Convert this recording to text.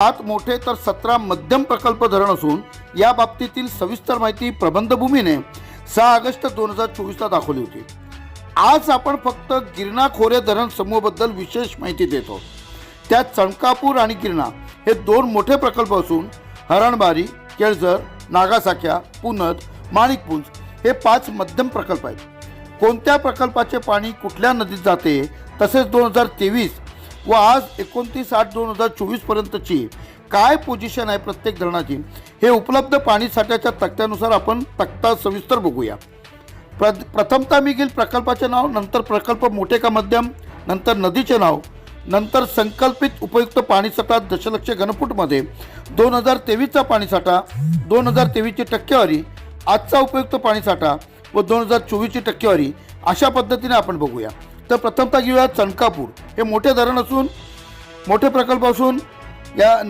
7 मोठे तर 17 मध्यम प्रकल्प धरण असून या बाबतीतील सविस्तर माहिती प्रबंधभूमीने 6 ऑगस्ट 2024 दाखवली होती। आज आपण फक्त गिरणा खोरे धरण समूहाबद्दल विशेष माहिती देतो। त्यात चणकापूर आणि गिरणा हे 2 मोठे प्रकल्प असून हरणबारी, केळझर, नागासाक्या, पुनद, माणिकपुंज हे 5 मध्यम प्रकल्प आहेत। कोणत्या प्रकल्पाचे पाणी कुठल्या नदीत जाते तसेच 2023 व आज 29/8/2024 पर्यंतची काय पोझिशन आहे प्रत्येक धरणाची हे उपलब्ध पाणी साठ्याच्या तक्त्यानुसार आपण तक्ता सविस्तर बघूया। प्रथमतः मी घेईल प्रकल्पाचे नाव, नंतर प्रकल्प मोठे का मध्यम, नंतर नदीचे नाव, नंतर संकल्पित उपयुक्त पाणीसाठा दशलक्ष घनफूटमध्ये 2023चा पाणीसाठा, 2023 ची टक्केवारी, आजचा उपयुक्त पाणीसाठा व 2024 ची टक्केवारी अशा पद्धतीने आपण बघूया। तर प्रथमतः घेऊया चणकापूर। हे मोठे धरण असून मोठे प्रकल्प असून या